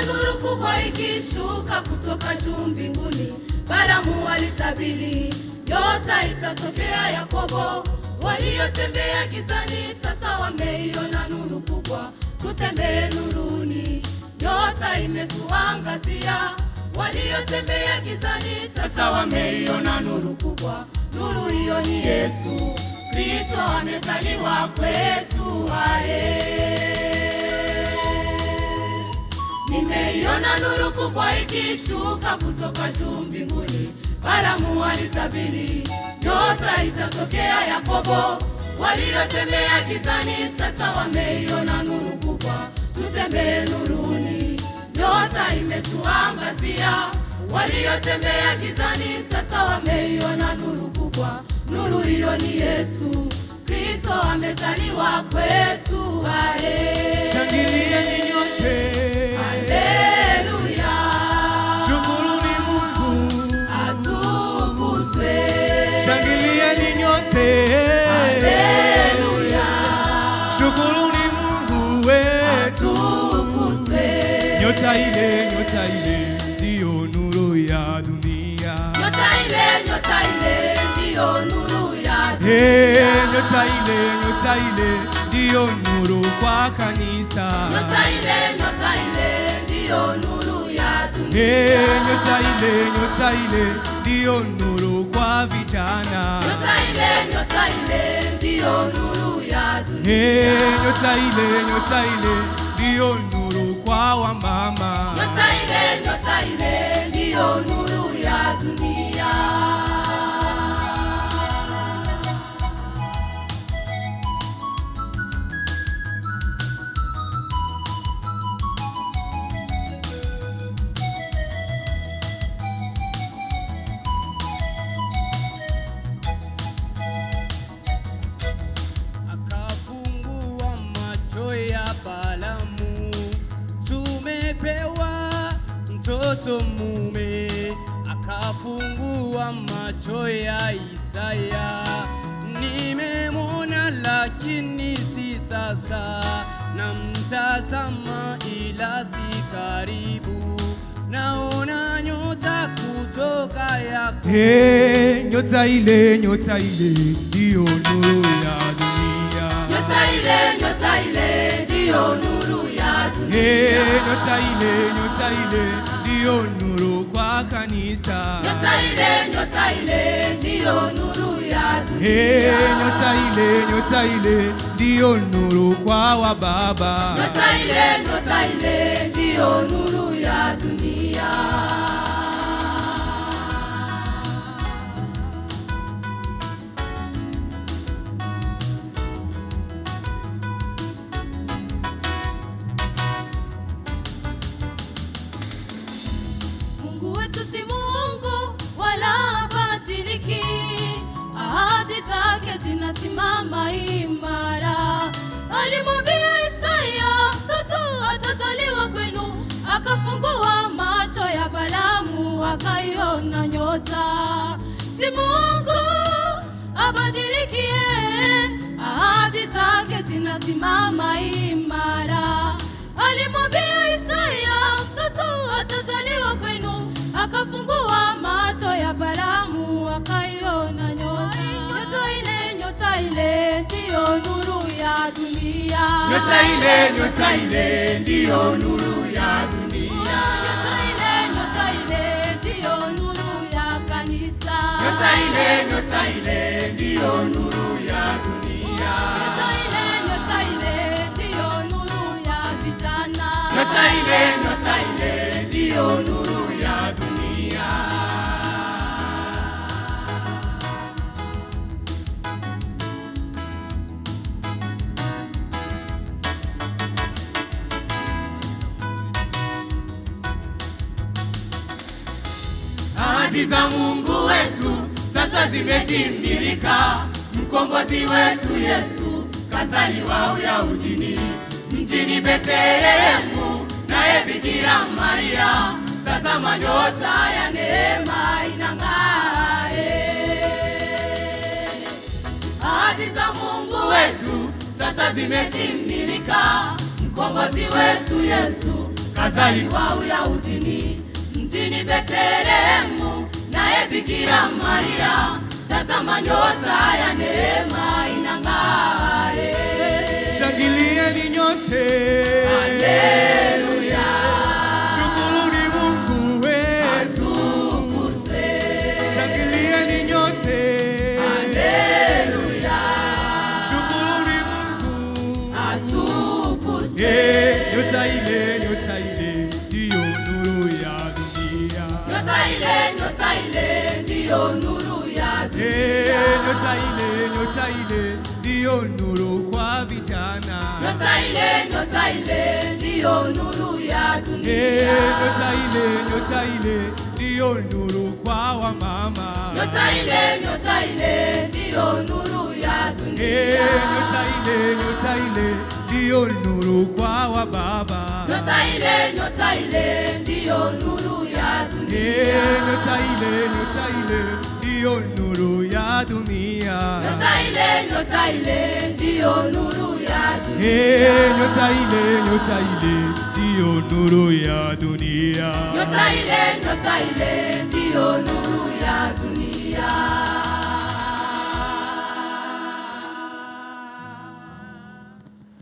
nuru kubwa ikishuka kutoka juu mbinguni. Balaamu alitabiri nyota itatokea Yakobo. Waliotembea gizani sasa wameiona nuru kubwa. Tutembee nuruni, nyota imetuangazia. Waliotembea gizani sasa wameiona nuru kubwa. Nuru hiyo ni Yesu Kristo, amezaliwa kwetu. Nimeiona nuru kubwa ikishuka kutoka juu mbinguni. Balaamu alitabiri nyota itatokea Yakobo. Waliotembea gizani sasa wameiona nuru kubwa. Tutembee nuruni, nyota imetuangazia. Waliotembea gizani sasa wameiona nuru kubwa. Nuru hiyo ni Yesu Kristo, amezaliwa kwetu. Shangilieni nyote. Haleluya. Shukuruni Mungu. Atukuzwe. Shangilieni nyote. Haleluya. Shukuruni Mungu wetu. Atukuzwe. Nyota ile ndiyo nuru ya dunia. Nyota ile ndiyo nuru ya dunia. Nyota ile ndiyo nuru kwa kanisa. Nyota ile ndiyo nuru ya dunia. Nyota ile ndiyo nuru kwa vijana. Nyota ile ndiyo nuru ya dunia. Nyota ile ndiyo nuru kwa wamama. Nyota ile ndiyo nuru ya dunia. Akafungua macho ya Balaamu, tumepewa mtoto mume. Akafungua macho ya Isaya, nimemwona lakini si sasa, na mtazama ila si karibu, naona nyota kutoka Yakobo. Nyota ile ndiyo nuru ya dunia. Nyota ile ndiyo nuru ya dunia. Nyota ile ndiyo nuru kwa kanisa. Nyota ile ndiyo nuru ya dunia. Nyota ile ndiyo nuru kwa wababa. Nyota ile ndiyo nuru ya dunia. Mungu wetu si Mungu wala habadiliki. Ahadi zake zinasimama imara. Alimwambia Isaya, mtoto atazaliwa kwenu. Akafungua macho ya Balaamu, akaiona nyota. Si Mungu abadiliki, ahadi zake zinasimama imara. Alimwambia Isaya, mtoto atazaliwa kwenu. Akafungua macho ya Balaamu, akaiona nyota. Nyota ile ndiyo nuru ya dunia. Nyota ile ndiyo nuru ya dunia. Nyota ile ndiyo nuru ya kanisa. Nyota ile ndiyo nuru ya dunia. Nyota ile ndiyo nuru ya vijana. Nyota ile ndiyo nuru ya dunia. Ahadi za Mungu wetu sasa zimetimilika. Mkombozi wetu Yesu kazaliwa Uyahudini, mjini Betlehemu, naye Bikira Maria. Tazama nyota ya neema inang'aa. Ahadi za Mungu wetu sasa zimetimilika. Mkombozi wetu Yesu kazaliwa Uyahudini, mjini Betlehemu, naye Bikira Maria. Tazama nyota ya neema inang'aa. Shangilieni nyote. Haleluya. Shukuruni Mungu atukuzwe. Shangilieni nyote. Haleluya. Shukuruni Mungu atukuzwe. Nyota ile ndiyo nuru ya dunia. Nyota ile ndiyo nuru ya dunia. Nyota ile ndiyo nuru kwa vijana. Nyota ile ndiyo nuru ya dunia. Nyota ile ndiyo nuru kwa wamama. Nyota ile ndiyo nuru ya dunia. Nyota ile ndiyo nuru kwa wababa. Nyota ile ndiyo nuru ya dunia. Nyota ile ndiyo nuru ya dunia. Nyota ile ndiyo nuru ya dunia. Nyota ile ndiyo nuru ya dunia. Nyota ile ndiyo nuru ya dunia.